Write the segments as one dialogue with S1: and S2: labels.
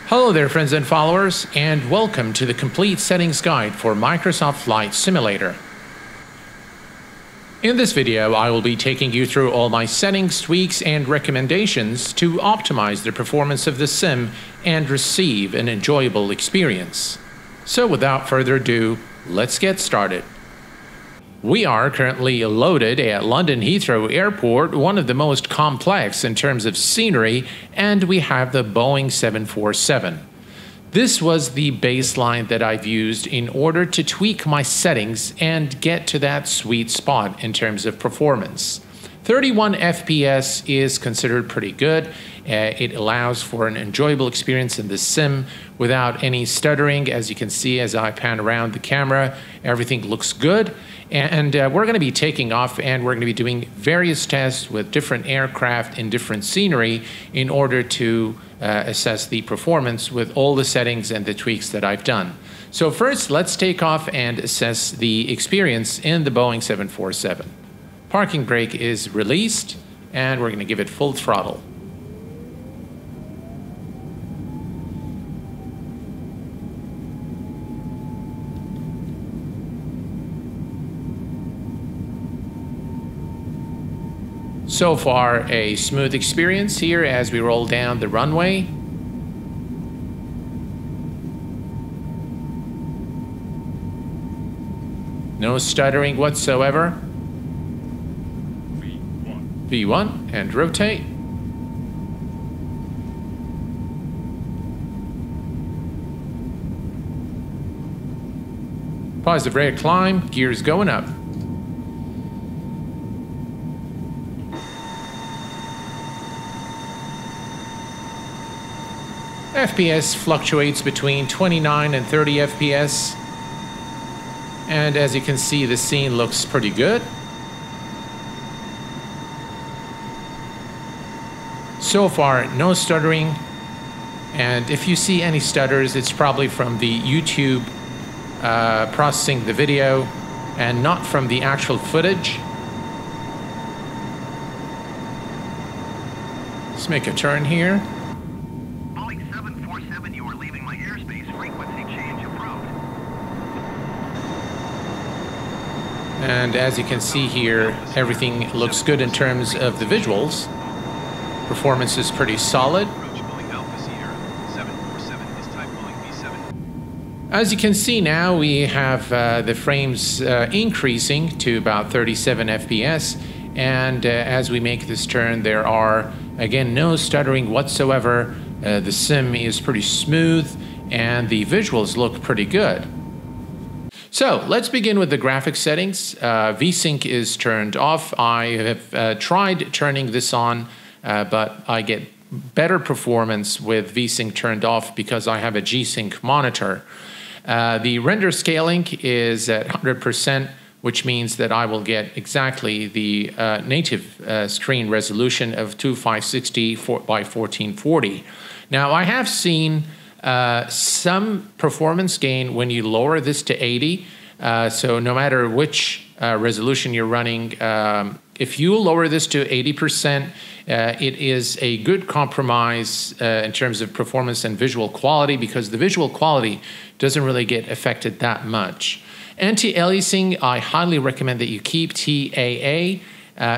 S1: Hello there, friends and followers, and welcome to the complete settings guide for Microsoft Flight Simulator. In this video, I will be taking you through all my settings, tweaks, and recommendations to optimize the performance of the sim and receive an enjoyable experience. So without further ado, let's get started. We are currently loaded at London Heathrow Airport, one of the most complex in terms of scenery, and we have the Boeing 747. This was the baseline that I've used in order to tweak my settings and get to that sweet spot in terms of performance. 31 FPS is considered pretty good. It allows for an enjoyable experience in the sim without any stuttering. As you can see, as I pan around the camera, everything looks good. And we're going to be taking off, and we're going to be doing various tests with different aircraft in different scenery in order to assess the performance with all the settings and the tweaks that I've done. So first, let's take off and assess the experience in the Boeing 747. Parking brake is released, and we're going to give it full throttle. So far, a smooth experience here as we roll down the runway. No stuttering whatsoever. V1 and rotate. Positive rate of climb, gears going up. FPS fluctuates between 29 and 30 FPS. And as you can see, the scene looks pretty good. So far, no stuttering. And if you see any stutters, it's probably from the YouTube processing the video and not from the actual footage. Let's make a turn here. And as you can see here, everything looks good in terms of the visuals. Performance is pretty solid. As you can see now, we have the frames increasing to about 37 FPS. And as we make this turn, there are, again, no stuttering whatsoever. The sim is pretty smooth, and the visuals look pretty good. So let's begin with the graphics settings. VSync is turned off. I have tried turning this on, but I get better performance with VSync turned off because I have a G-Sync monitor. The render scaling is at 100%, which means that I will get exactly the native screen resolution of 2560 by 1440. Now, I have seen some performance gain when you lower this to 80. So no matter which resolution you're running, if you lower this to 80%, it is a good compromise in terms of performance and visual quality, because the visual quality doesn't really get affected that much. Anti-aliasing, I highly recommend that you keep TAA,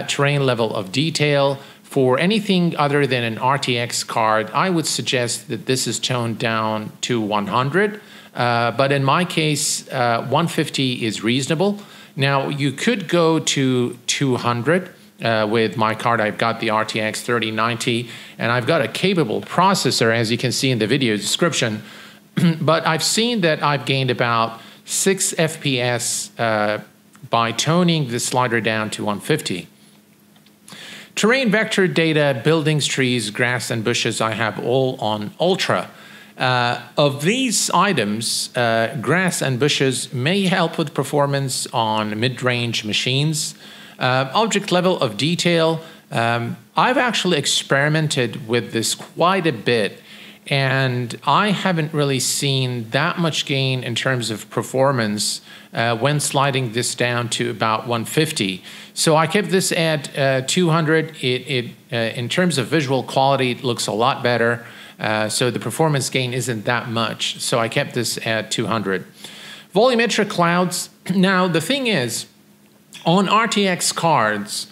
S1: terrain level of detail. For anything other than an RTX card, I would suggest that this is toned down to 100. But in my case, 150 is reasonable. Now, you could go to 200. With my card, I've got the RTX 3090, and I've got a capable processor, as you can see in the video description. But I've seen that I've gained about 6 FPS by toning the slider down to 150. Terrain vector data, buildings, trees, grass, and bushes, I have all on Ultra. Of these items, grass and bushes may help with performance on mid-range machines. Object level of detail, I've actually experimented with this quite a bit, and I haven't really seen that much gain in terms of performance when sliding this down to about 150. So I kept this at 200. In terms of visual quality, it looks a lot better. So the performance gain isn't that much. So I kept this at 200. Volumetric clouds. Now, the thing is, on RTX cards,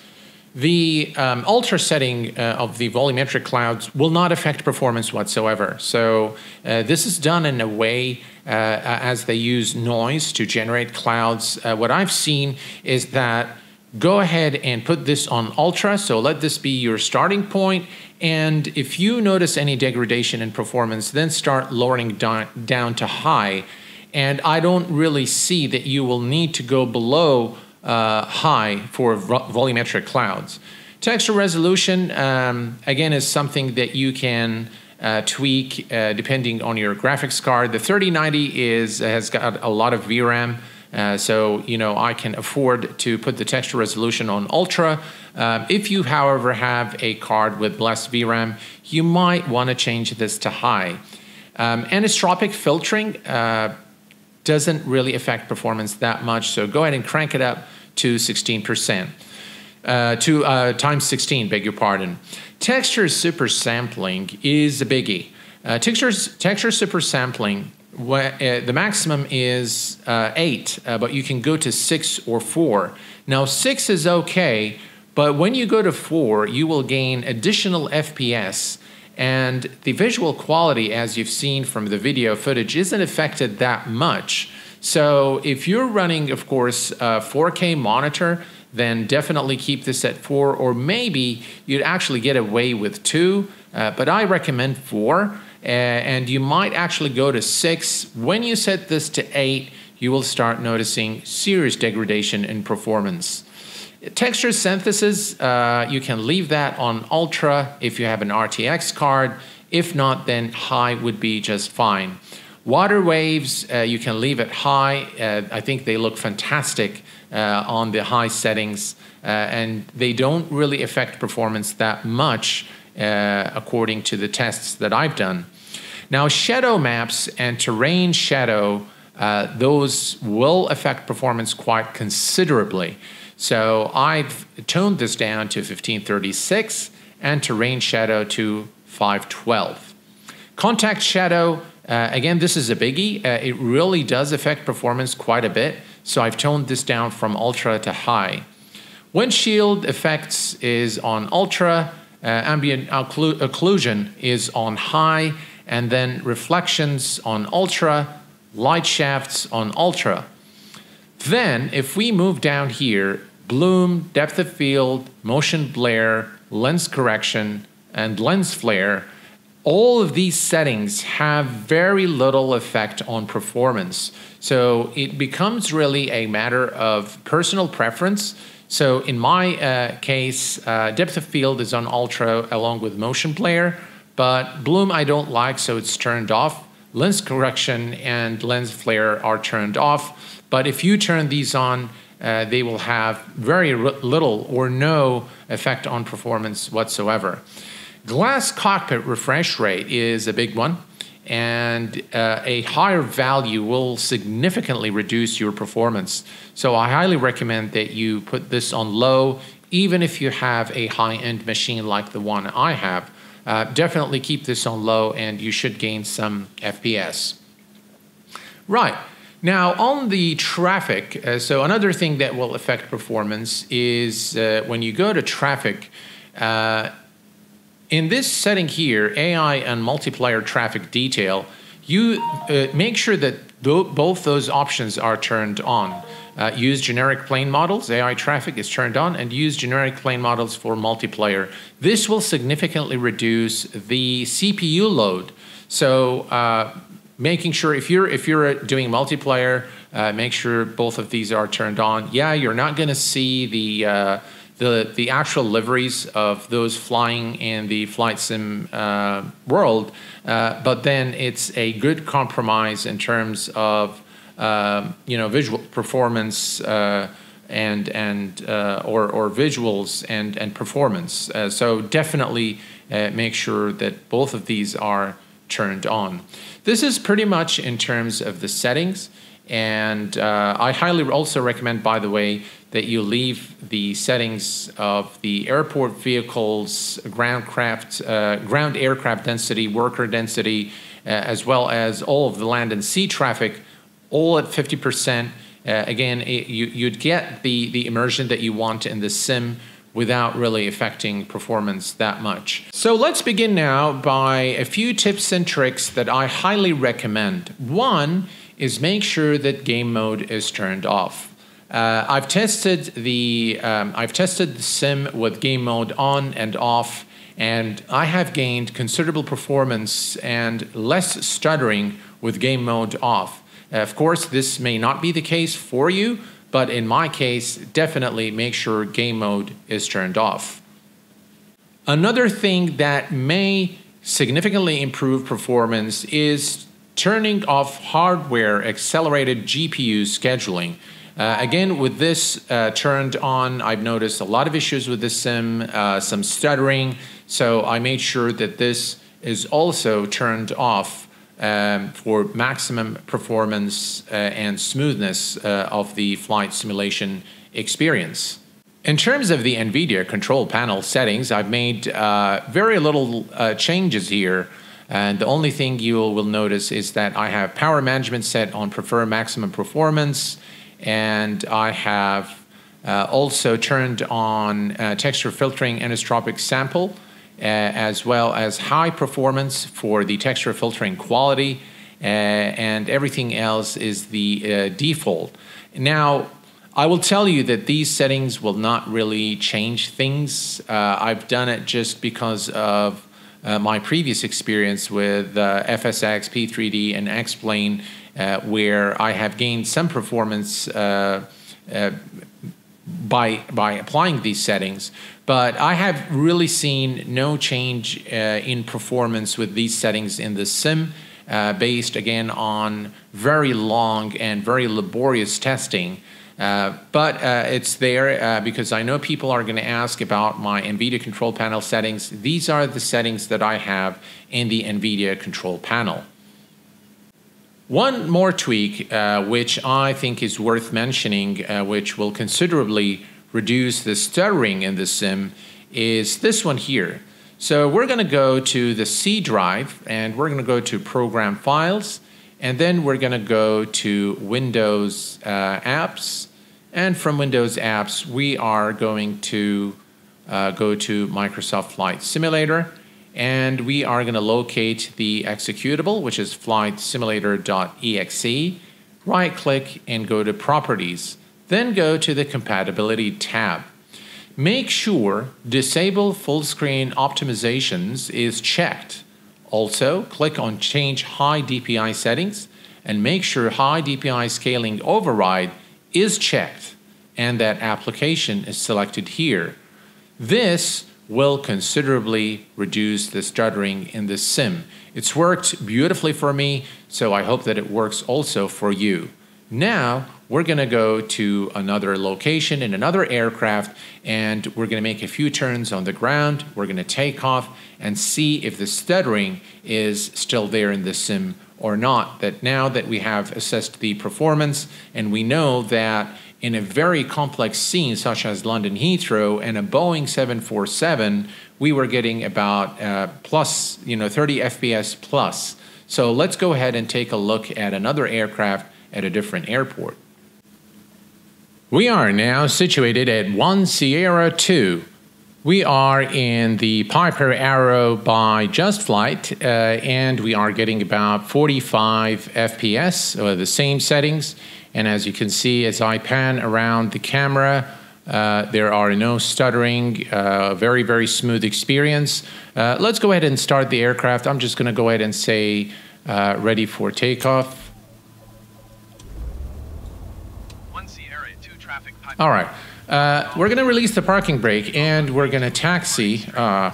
S1: the ultra setting of the volumetric clouds will not affect performance whatsoever. So this is done in a way as they use noise to generate clouds. What I've seen is that go ahead and put this on ultra. So let this be your starting point. And if you notice any degradation in performance, then start lowering down to high. And I don't really see that you will need to go below high for volumetric clouds. Texture resolution, again, is something that you can tweak depending on your graphics card. The 3090 has got a lot of VRAM, so I can afford to put the texture resolution on ultra. If you, however, have a card with less VRAM, you might want to change this to high. Anisotropic filtering doesn't really affect performance that much, so go ahead and crank it up to 16%, times 16, beg your pardon. Texture super sampling is a biggie. Texture super sampling, the maximum is 8, but you can go to 6 or 4. Now 6 is okay, but when you go to 4, you will gain additional FPS, and the visual quality, as you've seen from the video footage, isn't affected that much. So if you're running, of course, a 4K monitor, then definitely keep this at 4, or maybe you'd actually get away with 2, but I recommend 4, and you might actually go to 6. When you set this to 8, you will start noticing serious degradation in performance. Texture synthesis, you can leave that on ultra if you have an RTX card. If not, then high would be just fine. Water waves, you can leave it high. I think they look fantastic on the high settings, and they don't really affect performance that much according to the tests that I've done. Now, shadow maps and terrain shadow, those will affect performance quite considerably. So I've toned this down to 1536 and terrain shadow to 512. Contact shadow, again, this is a biggie. It really does affect performance quite a bit. So I've toned this down from ultra to high. Windshield effects is on ultra, ambient occlusion is on high, and then reflections on ultra, light shafts on ultra. Then, if we move down here, bloom, depth of field, motion blur, lens correction, and lens flare, all of these settings have very little effect on performance. So it becomes really a matter of personal preference. So in my case, depth of field is on ultra along with motion blur, but bloom I don't like, so it's turned off. Lens correction and lens flare are turned off. But if you turn these on, they will have very little or no effect on performance whatsoever. Glass cockpit refresh rate is a big one, and a higher value will significantly reduce your performance. So I highly recommend that you put this on low, even if you have a high-end machine like the one I have. Definitely keep this on low, and you should gain some FPS. Right. Now, on the traffic, so another thing that will affect performance is when you go to traffic, in this setting here, AI and multiplayer traffic detail, you make sure that both those options are turned on. Use generic plane models, AI traffic is turned on, and use generic plane models for multiplayer. This will significantly reduce the CPU load. So making sure if you're doing multiplayer, make sure both of these are turned on. Yeah, you're not going to see the actual liveries of those flying in the flight sim world, but then it's a good compromise in terms of visual performance or visuals and performance. So definitely make sure that both of these are turned on. This is pretty much in terms of the settings. And I highly also recommend, by the way, that you leave the settings of the airport vehicles, ground aircraft density, worker density, as well as all of the land and sea traffic, all at 50%. Again, you'd get the immersion that you want in the sim without really affecting performance that much. So let's begin now by a few tips and tricks that I highly recommend. One is make sure that game mode is turned off. I've tested the sim with game mode on and off, and I have gained considerable performance and less stuttering with game mode off. Of course, this may not be the case for you, but in my case, definitely make sure game mode is turned off. Another thing that may significantly improve performance is turning off hardware accelerated GPU scheduling. Again, with this turned on, I've noticed a lot of issues with the sim, some stuttering, so I made sure that this is also turned off for maximum performance and smoothness of the flight simulation experience. In terms of the Nvidia control panel settings, I've made very little changes here. And the only thing you will notice is that I have power management set on prefer maximum performance, and I have also turned on texture filtering anisotropic sample, as well as high performance for the texture filtering quality, and everything else is the default. Now, I will tell you that these settings will not really change things. I've done it just because of my previous experience with FSX, P3D, and X-Plane, where I have gained some performance by applying these settings, but I have really seen no change in performance with these settings in the sim, based again on very long and very laborious testing. But it's there because I know people are going to ask about my NVIDIA control panel settings. These are the settings that I have in the NVIDIA control panel. One more tweak, which I think is worth mentioning, which will considerably reduce the stuttering in the sim, is this one here. So we're going to go to the C drive, and we're going to go to Program Files, and then we're going to go to Windows Apps, and from Windows Apps, we are going to go to Microsoft Flight Simulator, and we are going to locate the executable, which is flightsimulator.exe. Right-click and go to Properties. Then go to the Compatibility tab. Make sure Disable Full Screen Optimizations is checked. Also, click on Change High DPI Settings and make sure High DPI Scaling Override is checked and that application is selected here. This will considerably reduce the stuttering in the sim. It's worked beautifully for me, so I hope that it works also for you. Now, we're going to go to another location in another aircraft, and we're going to make a few turns on the ground. We're going to take off and see if the stuttering is still there in the sim or not. That now that we have assessed the performance, and we know that in a very complex scene such as London Heathrow and a Boeing 747, we were getting about plus 30 FPS plus. So let's go ahead and take a look at another aircraft at a different airport. We are now situated at 1 Sierra 2. We are in the Piper Arrow by Just Flight, and we are getting about 45 FPS, the same settings. And as you can see, as I pan around the camera, there are no stuttering, very, very smooth experience. Let's go ahead and start the aircraft. I'm just going to go ahead and say ready for takeoff. All right, we're going to release the parking brake and we're going to taxi. All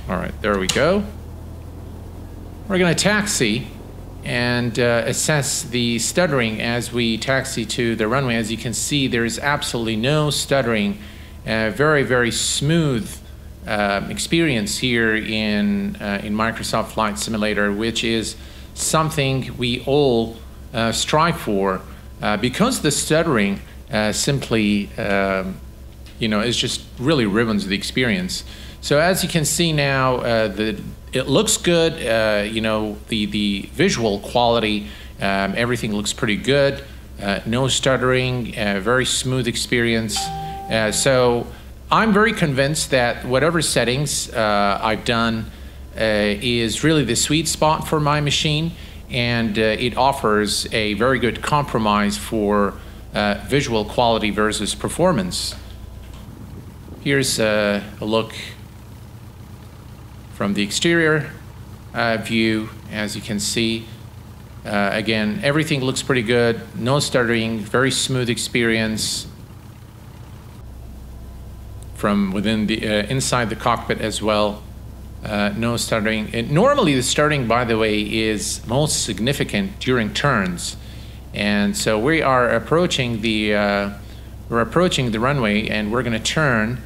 S1: right, there we go. We're going to taxi and assess the stuttering as we taxi to the runway. As you can see, there is absolutely no stuttering. Very, very smooth experience here in Microsoft Flight Simulator, which is something we all strive for, because the stuttering simply, is just really ruins the experience. So as you can see now, it looks good. The visual quality, everything looks pretty good. No stuttering, very smooth experience. So I'm very convinced that whatever settings I've done is really the sweet spot for my machine, and it offers a very good compromise for visual quality versus performance. Here's a look from the exterior view. As you can see, again, everything looks pretty good. No stuttering, very smooth experience from within the inside the cockpit as well. No stuttering. And normally the stuttering, by the way, is most significant during turns, and so we are approaching the runway, and we're going to turn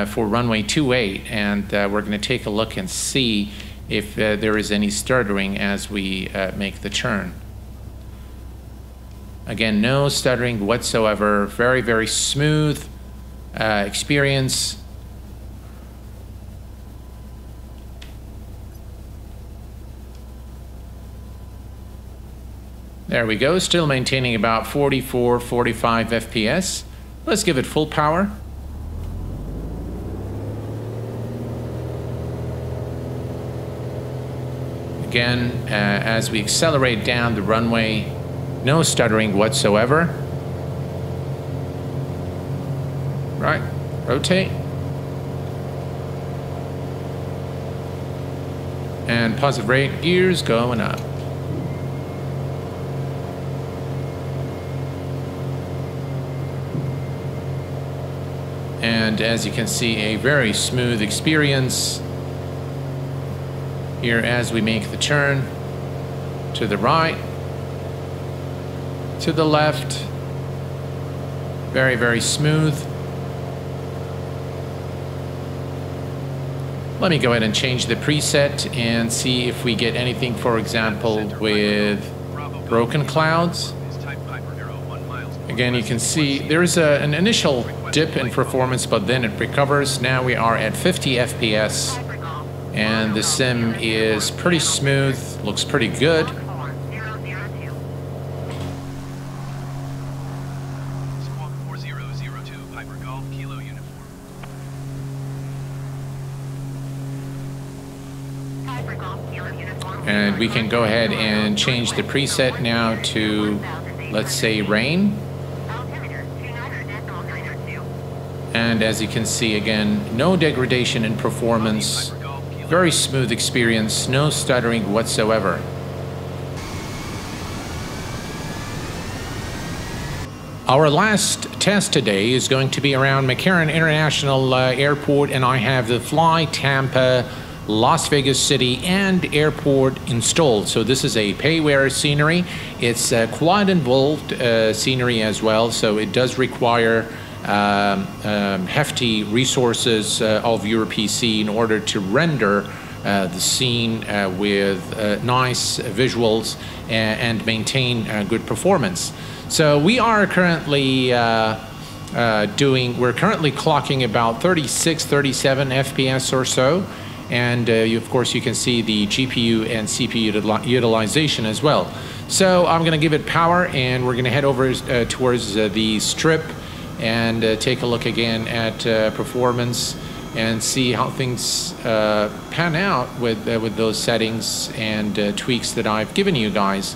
S1: for runway 28, and we're going to take a look and see if there is any stuttering as we make the turn. Again, no stuttering whatsoever. Very, very smooth experience. There we go, still maintaining about 44, 45 FPS. Let's give it full power. Again, as we accelerate down the runway, no stuttering whatsoever. Right, rotate. And positive rate, gears going up. And as you can see, a very smooth experience here as we make the turn to the right, to the left. Very, very smooth. Let me go ahead and change the preset and see if we get anything, for example, with broken clouds. Again, you can see there is an initial dip in performance, but then it recovers. Now we are at 50 FPS, and the sim is pretty smooth, looks pretty good. And we can go ahead and change the preset now to, let's say, rain. And as you can see, again, no degradation in performance, very smooth experience, no stuttering whatsoever. Our last test today is going to be around McCarran International Airport, and I have the Fly Tampa Las Vegas City and Airport installed. So this is a payware scenery. It's quite involved scenery as well, so it does require hefty resources of your PC in order to render the scene with nice visuals and maintain good performance. So we are currently we're currently clocking about 36, 37 FPS or so, and of course you can see the GPU and CPU utilization as well. So I'm going to give it power, and we're going to head over towards the strip and take a look again at performance and see how things pan out with those settings and tweaks that I've given you guys.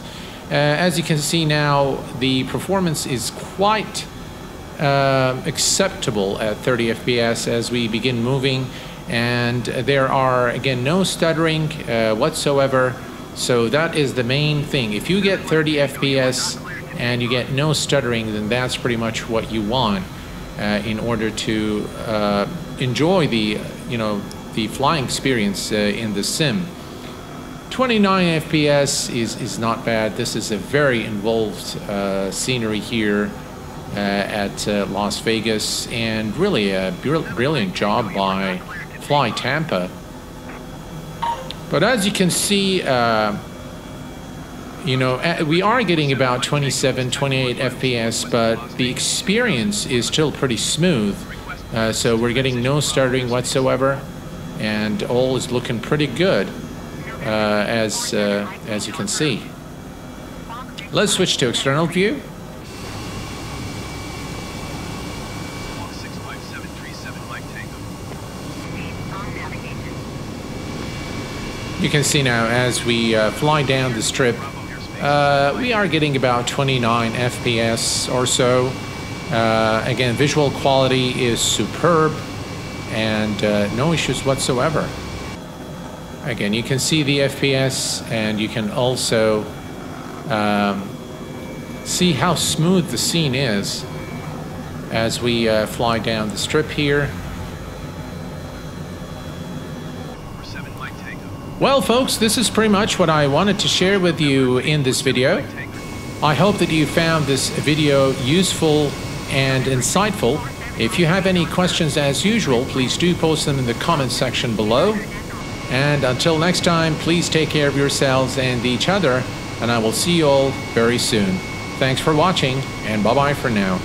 S1: As you can see now, the performance is quite acceptable at 30 FPS as we begin moving, and there are, again, no stuttering whatsoever. So that is the main thing. If you get 30 FPS and you get no stuttering, then that's pretty much what you want in order to enjoy the flying experience in the sim. 29 FPS is not bad. This is a very involved scenery here at Las Vegas, and really a brilliant job by Fly Tampa. But as you can see, we are getting about 27, 28 FPS, but the experience is still pretty smooth. So we're getting no stuttering whatsoever, and all is looking pretty good, as you can see. Let's switch to external view. You can see now as we fly down the strip, we are getting about 29 FPS or so. Again, visual quality is superb and no issues whatsoever. Again, you can see the FPS, and you can also see how smooth the scene is as we fly down the strip here. Well, folks, this is pretty much what I wanted to share with you in this video. I hope that you found this video useful and insightful. If you have any questions, as usual, please do post them in the comment section below. And until next time, please take care of yourselves and each other, and I will see you all very soon. Thanks for watching, and bye-bye for now.